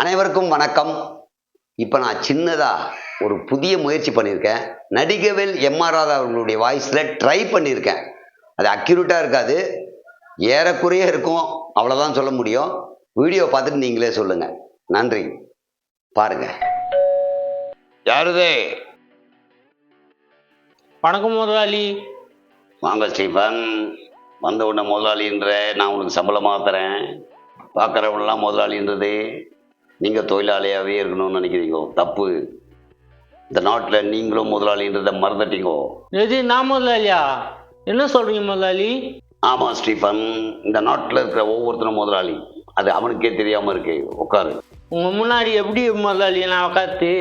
அனைவருக்கும் வணக்கம். இப்போ நான் சின்னதாக ஒரு புதிய முயற்சி பண்ணியிருக்கேன். நடிகவேல் எம்.ஆர். ராதா அவர்களுடைய வாய்ஸில் ட்ரை பண்ணியிருக்கேன். அது அக்யூரேட்டாக இருக்காது, ஏறக்குறைய இருக்கும், அவ்வளோதான் சொல்ல முடியும். வீடியோ பார்த்துட்டு நீங்களே சொல்லுங்கள். நன்றி. பாருங்க. யாருதே? வணக்கம் முதலாளி. வாங்க ஸ்டீஃபன். வந்த உடனே முதலாளின்ற நான் உனக்கு சம்பளமாக தரேன். பார்க்குறவங்களாம் முதலாளின்றது நீங்கள் தொழிலாளியாகவே இருக்கணும்னு நினைக்கிறீங்க. தப்பு. இந்த நாட்டில் நீங்களும் முதலாளின்றதை மறந்துட்டீங்கோ. எது நான் முதலாளியா? என்ன சொல்றீங்க முதலாளி? ஆமாம் ஸ்டீஃபன், இந்த நாட்டில் இருக்கிற ஒவ்வொருத்தரும் முதலாளி. அது அவனுக்கே தெரியாமல் இருக்கு. உட்காரு. உங்க முன்னாடி எப்படி முதலாளி நான் உட்காந்து?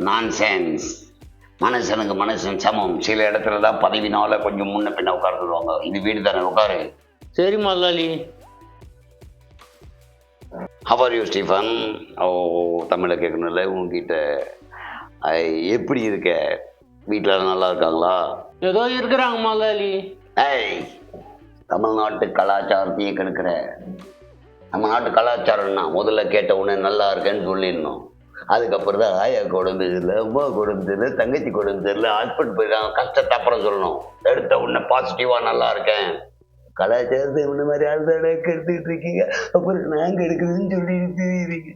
நான்சென்ஸ். மனுஷனுக்கு மனுஷன் சமம். சில இடத்துல தான் பதவினால கொஞ்சம் முன்ன பின்ன உட்கார்ந்துருவாங்க. இது வீடு தானே, உட்காரு. சரி முதலாளி. How are you Stephen? ஓ, தமிழை கேட்கணும்ல உங்ககிட்ட. எப்படி இருக்க? வீட்டில் நல்லா இருக்காங்களா? ஏதோ இருக்கிறாங்க முதலாளி. ஏய், தமிழ்நாட்டு கலாச்சாரத்தையே கெடுக்கிற. நம்ம நாட்டு கலாச்சாரம்னா முதல்ல கேட்ட உடனே நல்லா இருக்கேன்னு சொல்லிடணும். அதுக்கப்புறம் தான் ஆயா கொடுந்து இல்லை, அம்மா கொடுந்து இல்லை, தங்கச்சி கொடுந்து இல்லை, ஹஸ்பண்ட் போயிருக்காங்க, கஷ்டத்தை அப்புறம் சொல்லணும். எடுத்த உடனே பாசிட்டிவாக நல்லா இருக்கேன். கலாச்சாரத்தை இந்த மாதிரி ஆள்தானே கெடுத்துக்கிட்டு இருக்கீங்க, அப்புறம் நாங்கள் எடுக்கிறதுன்னு சொல்லிட்டு தெரியுறீங்க.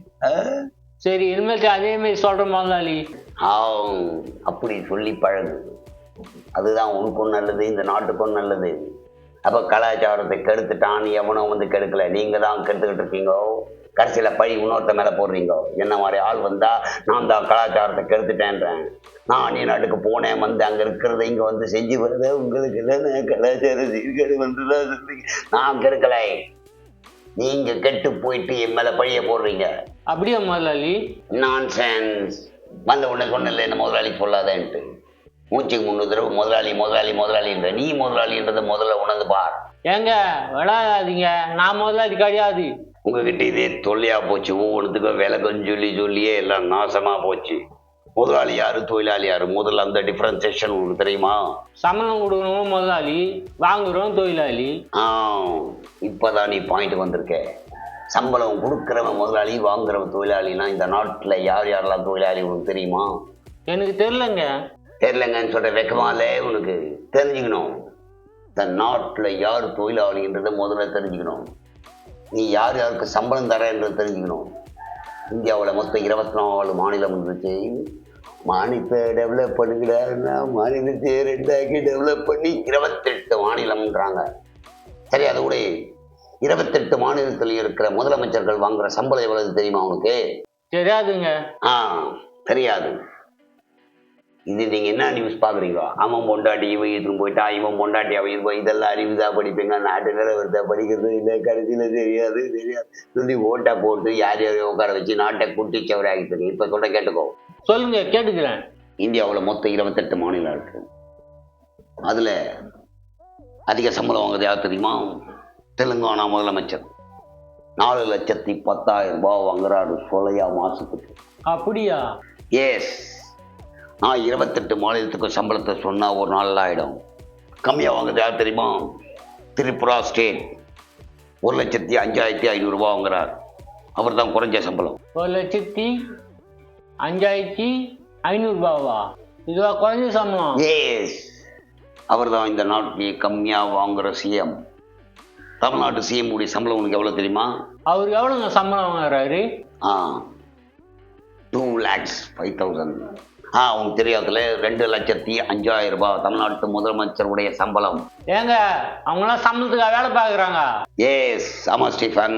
சரி, இனிமேல் அதே மாதிரி சொல்கிறேன் முதலாளி. அப்படி சொல்லி பழகு. அதுதான் உனக்கும் நல்லது, இந்த நாட்டுக்கும் நல்லது. அப்போ கலாச்சாரத்தை கெடுத்துட்டான் எவனோ வந்து கெடுக்கலை, நீங்கள் தான் கெடுத்துக்கிட்டு இருக்கீங்க. கடைசியில் பழி இன்னொருத்த மேலே போடுறீங்க. என்ன மாதிரி ஆள் வந்தால் நான் தான் கலாச்சாரத்தை கெடுத்துட்டேன்றேன். நான் அந்நிய நாட்டுக்கு போனேன், வந்து அங்கே இருக்கிறத இங்கே வந்து செஞ்சு வருது. உங்களுக்கு இல்லைன்னு கலாச்சார சீர்கேடு வந்துதான் சொல்றீங்க. நான் கெடுக்கலை, நீங்கள் கெட்டு போயிட்டு என் மேலே பழிய போடுறீங்க. அப்படியா முதலாளி? நான்சென்ஸ். வந்த உடனே சொன்னல என்ன முதலாளி சொல்லாதேன்ட்டு. மூச்சுக்கு 3 தடவை முதலாளி முதலாளி முதலாளின்ற. நீ முதலாளின்றதை முதல்ல உணர்ந்து பார். ஏங்க விளையாடாதீங்க, நான் முதலாளி கிடையாது. உங்ககிட்ட இதே தொல்லையா போச்சு. ஒவ்வொன்றுத்துக்கும் விளக்கம் சொல்லி சொல்லியே எல்லாம் நாசமாக போச்சு. முதலாளி யாரு, தொழிலாளி யாரு? முதல்ல அந்த டிஃபரன்சியேஷன் உங்களுக்கு தெரியுமா? சம்பளம் கொடுக்கணும் முதலாளி, வாங்குறோம் தொழிலாளி. இப்போதான் நீ பாயிண்ட் வந்திருக்க. சம்பளம் கொடுக்குறவன் முதலாளி, வாங்குறவன் தொழிலாளினா இந்த நாட்டில் யார் யாரெல்லாம் தொழிலாளி உனக்கு தெரியுமா? எனக்கு தெரியலங்க. தெரியலங்கன்னு சொல்ற வெக்கமாலே உனக்கு தெரிஞ்சுக்கணும். இந்த நாட்டில் யார் தொழிலாளின்றதை முதல்ல தெரிஞ்சுக்கணும். நீ யார் யாருக்கு சம்பளம் தரன்றது தெரிஞ்சுக்கணும். இந்தியாவில் மொத்தம் 24 மாநிலம் இருந்துச்சு. மாநிலத்தை டெவலப் பண்ணுகிறாருன்னா மாநிலத்தை 2 டெவலப் பண்ணி 28 மாநிலம்ன்றாங்க. சரி, அது கூட 28 மாநிலத்தில் இருக்கிற முதலமைச்சர்கள் வாங்குற சம்பளம் எவ்வளவு தெரியுமா உனக்கு? தெரியாதுங்க. தெரியாது. இது நீங்கள் என்ன நியூஸ் பார்க்குறீங்க? அவன் பொண்டாட்டி இவன் இதுன்னு போயிட்டா, இவன் பொண்டாட்டி அவன் இது போய், இதெல்லாம் அறிவுதா படிப்பீங்க. நாட்டு நிலவரத்தை படிக்கிறது இல்லை, கடைசியில் தெரியாது சொல்லி ஓட்டா போட்டு யார் யாரையும் உட்கார வச்சு நாட்டை குட்டிச்சவரை ஆகிட்டு. இப்போ சொல்ல கேட்டுக்கோ. சொல்லுங்க, கேட்டுக்கிறேன். இந்தியாவில் மொத்தம் 28 மாநிலம் இருக்கு. அதில் அதிக சம்பளம் வாங்குறது யார் தெரியுமா? தெலுங்கானா முதலமைச்சர் 4,10,10,000 ரூபாய் வாங்குறாரு சொலையா மாசத்துக்கு. அப்படியா? எஸ். நான் 28 மாநிலத்துக்கு சம்பளத்தை சொன்னால் ஒரு நாள் ஆகிடும். கம்மியாக வாங்குறது யார் தெரியுமா? திரிபுரா ஸ்டேட் 1,05,500 ரூபா வாங்குறார். அவர் தான் குறைஞ்ச சம்பளம். 1,05,500 ரூபாவா? இதுவா குறைஞ்ச சம்பளம்? எஸ். அவர் தான் இந்த நாட்டிலேயே கம்மியாக வாங்குகிற சிஎம். தமிழ்நாட்டு சிஎம் உடைய சம்பளம் உங்களுக்கு எவ்வளோ தெரியுமா? அவருக்கு எவ்வளோங்க சம்பளம் வாங்குறாரு? 2,05,000. உங்களுக்கு தெரியாதுல, 2,05,000 ரூபாய் தமிழ்நாட்டு முதலமைச்சருடைய சம்பளம். ஏங்க, அவங்களாம் சம்பளத்துக்காக வேலை பார்க்குறாங்க? எஸ், ஆமாம் ஸ்டீஃபன்,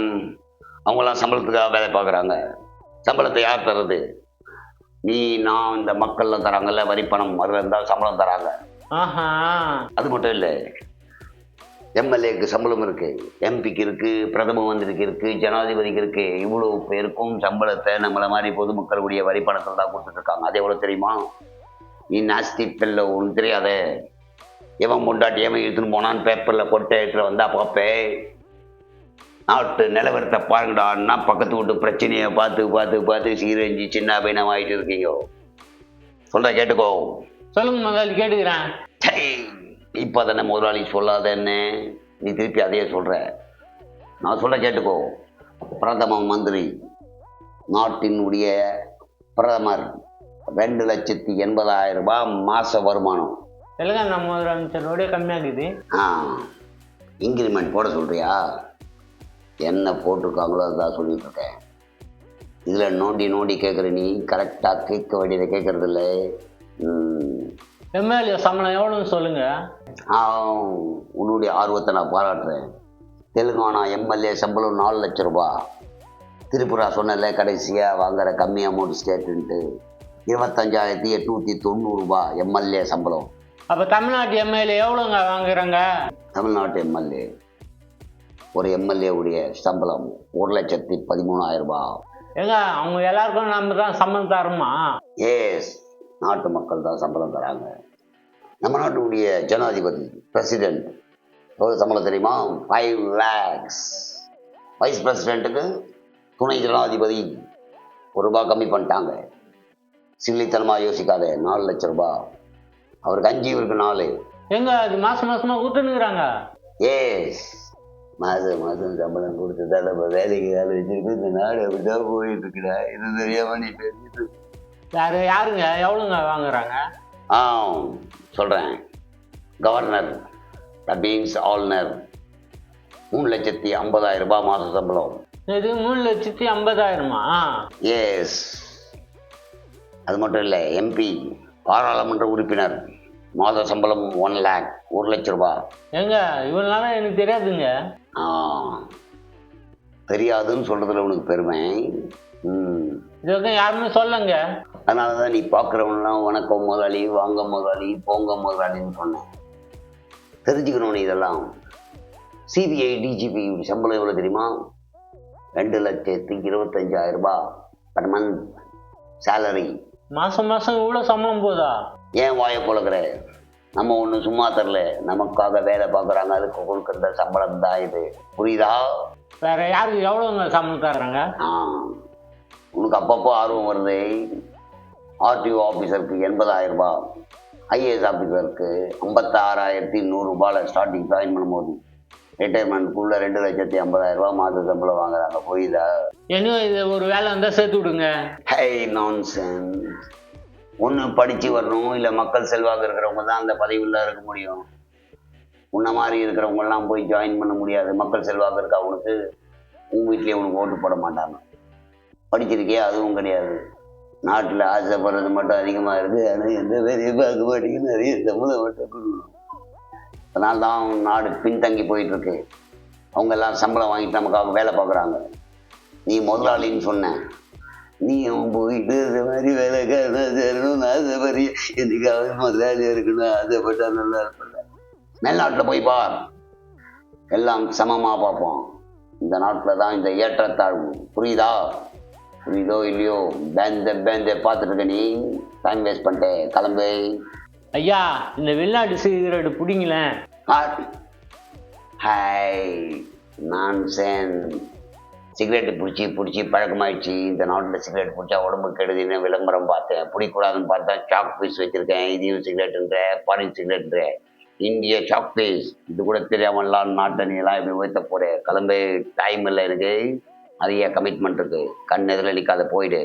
அவங்களாம் சம்பளத்துக்காக வேலை பார்க்குறாங்க. சம்பளத்தை யார் தர்றது? நீ நான் இந்த மக்கள்லாம் தராங்கல்ல, வரி பணம், அதில் இருந்தால் சம்பளம் தராங்க. அது மட்டும் இல்லை, எம்எல்ஏக்கு சம்பளம் இருக்கு, எம்பிக்கு இருக்கு, பிரதம மந்திரிக்கு இருக்கு, ஜனாதிபதிக்கு இருக்கு. இவ்வளவு பேருக்கும் சம்பளத்தை நம்மளை மாதிரி பொதுமக்களுடைய வரி பணத்தில் தான் கொடுத்துட்டு இருக்காங்க. அது எவ்வளோ தெரியுமா? நீ நாஸ்தி பெல்ல ஒன்று தெரியாத. எவன் பொண்டாட்டி எவன் எடுத்துன்னு போனான்னு பேப்பரில் கொட்டை எடுத்துகிட்டு வந்தா பார்ப்பே. நாட்டு நிலவரத்தை பாருங்கடான்னா பக்கத்து வீட்டு பிரச்சனையை பார்த்து பார்த்து பார்த்து சீரஞ்சி சின்ன பையனம் ஆகிட்டு இருக்கீங்க. சொல்ற கேட்டுக்கோ. சொல்லுங்க முதலாளி, கேட்டுக்கிறேன். இப்போ தானே முதலாளி சொல்லாதன்னு நீ திருப்பி அதையே சொல்கிற. நான் சொல்ல கேட்டுக்கோ. பிரதம மந்திரி நாட்டினுடைய பிரதமர் 2,80,000 ரூபாய் மாத வருமானம். இல்லைங்க நம்ம முதலமைச்சரோடய கம்மியாகுது. இன்க்ரிமெண்ட் போட சொல்கிறியா? என்ன போட்டிருக்காங்களோ அதுதான் சொல்லிட்டு இருக்கேன். இதில் நோண்டி கேட்குற நீ கரெக்டாக கேட்க வேண்டியதை கேட்குறதில்ல. எம்எல்ஏ சம்பளம் எவ்வளோன்னு சொல்லுங்க. உன்னுடைய ஆர்வத்தை நான் பாராட்டுறேன். தெலுங்கானா எம்எல்ஏ சம்பளம் 4 லட்சம் ரூபாய். திரிபுரா சொன்னல கடைசியாக வாங்குற கம்மி அமௌண்ட் ஸ்டேட்டுன்ட்டு 25,890 ரூபாய் எம்எல்ஏ சம்பளம். அப்போ தமிழ்நாட்டு எம்எல்ஏ எவ்வளோங்க வாங்குறாங்க? தமிழ்நாட்டு எம்எல்ஏ ஒரு எம்எல்ஏ உடைய சம்பளம் 1,13,000 ரூபாய். ஏங்க அவங்க எல்லாருக்கும் நம்ம தான் சம்பளம் தரோமா? எஸ், நாட்டு மக்கள் தான் சம்பளம் தராங்க. நம்ம நாட்டுடைய ஜனாதிபதி பிரசிடென்ட் எவ்வளோ சம்பளம் தெரியுமா? 5 lakhs. வைஸ் பிரசிடென்ட்டுக்கு துணை ஜனாதிபதி ₹1 கம்மி பண்ணிட்டாங்க. சில்லித்தனமாக யோசிக்காத. 4 லட்சம் ரூபாய். அவருக்கு 5, இவருக்கு 4. எங்க அது மாசமாக கொடுத்துனுக்குறாங்க. ஏஸ், மாதம் சம்பளம் கொடுத்து நம்ம வேலைக்கு வேலை வச்சிருக்கு. இந்த நாடு அப்படிதான் போயிட்டு இருக்குடா. இது தெரியாம நீ பேசிட்டு யாருங்க எவ்வளோங்க வாங்குறாங்க? சொல்கிறேன். கவர்னர், மீன்ஸ் ஆளுநர் 3,50,000 ரூபாய் மாத சம்பளம். இது 3,50,000மா? எஸ். அது மட்டும் இல்லை, எம்பி பாராளுமன்ற உறுப்பினர் மாத சம்பளம் 1 lakh, 1 லட்சம் ரூபாய். ஏங்க இவனால எனக்கு தெரியாதுங்க. தெரியாதுன்னு சொல்றதுல உனக்கு பெருமை. இதுக்கு யாருமே சொல்லங்க. அதனால தான் நீ பார்க்குறவங்களாம் வணக்கம் முதலாளி, வாங்க முதலாளி, போங்க முதலாளின்னு சொன்னேன். தெரிஞ்சுக்கணும் நீ இதெல்லாம். சிபிஐ டிஜிபி சம்பளம் எவ்வளோ தெரியுமா? 2,25,000 ரூபாய் பர் மந்த் சேலரி. மாதம் இவ்வளோ சம்பளம் போதா? ஏன் வாயை போலக்கிற? நம்ம ஒன்று சும்மா தரல, நமக்காக வேலை பார்க்குறாங்க, அதுக்கு கொடுக்குற சம்பளம் தான் இது. புரியுதா? வேற யாருக்கு எவ்வளோங்க சம்பளம் தர்றாங்க? உனக்கு அப்பப்போ ஆர்வம் வருது. ஆர்டிஓ ஆஃபீஸருக்கு 80,000 ரூபாய், ஐஏஎஸ் ஆஃபீஸருக்கு 56,100 ரூபாயில் ஸ்டார்டிங் ஜாயின் பண்ணும்போது ரிட்டையர்மெண்ட்குள்ளே 2,50,000 ரூபாய் மாத சம்பளம் வாங்குறாங்க. புரியுதா? இன்னும் இது ஒரு வேலை வந்தால் சேர்த்து விடுங்க. High nonsense. ஒன்று படித்து வரணும், இல்லை மக்கள் செல்வாக்கு இருக்கிறவங்க தான் அந்த பதவியில் இருக்க முடியும். உன்ன மாதிரி இருக்கிறவங்கெல்லாம் போய் ஜாயின் பண்ண முடியாது. மக்கள் செல்வாக்கு இருக்கா உனக்கு? உங்கள் வீட்லேயே உனக்கு ஓட்டு போட மாட்டாங்க. படிச்சிருக்கே, அதுவும் கிடையாது. நாட்டில் ஆசைப்படுறது மட்டும் அதிகமாக இருக்குது. ஆனால் எந்த வேலையும் பார்க்க மாட்டேங்குது. நிறைய சம்பளம் மட்டும் கொடுக்கணும். அதனால தான் நாடு பின்தங்கி போயிட்டுருக்கு. அவங்கெல்லாம் சம்பளம் வாங்கிட்டு நமக்காக வேலை பார்க்குறாங்க. நீ முதலாளின்னு சொன்ன, நீயும் போயிட்டு இந்த மாதிரி வேலைக்காரனா சேரணும்னு ஆசைப்படுறிய. என்னைக்காவது முதலாளியாக இருக்கணும் ஆசைப்பட்டா நல்லா இருப்பல. மேல்நாட்டில் போய் பார், எல்லாம் சமமாக பார்ப்போம். இந்த நாட்டில் தான் இந்த ஏற்றத்தாழ்வு. புரியுதா? புரியுதோ இல்லையோ? பேந்த பார்த்துட்டு இருக்க நீ. டைம் வேஸ்ட் பண்ணிட்டேன், கிளம்பு. ஐயா, இந்த வெளிநாட்டு சிகரெட் பிடிங்களேன். Hi nonsense. சிகரெட்டு பிடிச்சி பழக்கமாயிடுச்சு. இந்த நாட்டில் சிகரெட் பிடிச்சா உடம்பு கெடுதுன்னு விளம்பரம் பார்த்தேன். பிடிக்கூடாதுன்னு பார்த்தா சாக் பீஸ் வச்சுருக்கேன். இதையும் சிகரெட்டுன்ற, ஃபாரின் சிகரெட்டுன்ற, இந்திய சாக் பீஸ். இது கூட தெரியாமலாம் நாட்டை நீ எல்லாம் இப்படி உயர்த்த போகிறேன். கிளம்பு, டைம் இல்லை எனக்கு. நிறைய கமிட்மெண்ட் இருக்குது. கண் எதிரில் நிற்காத, போயிடு.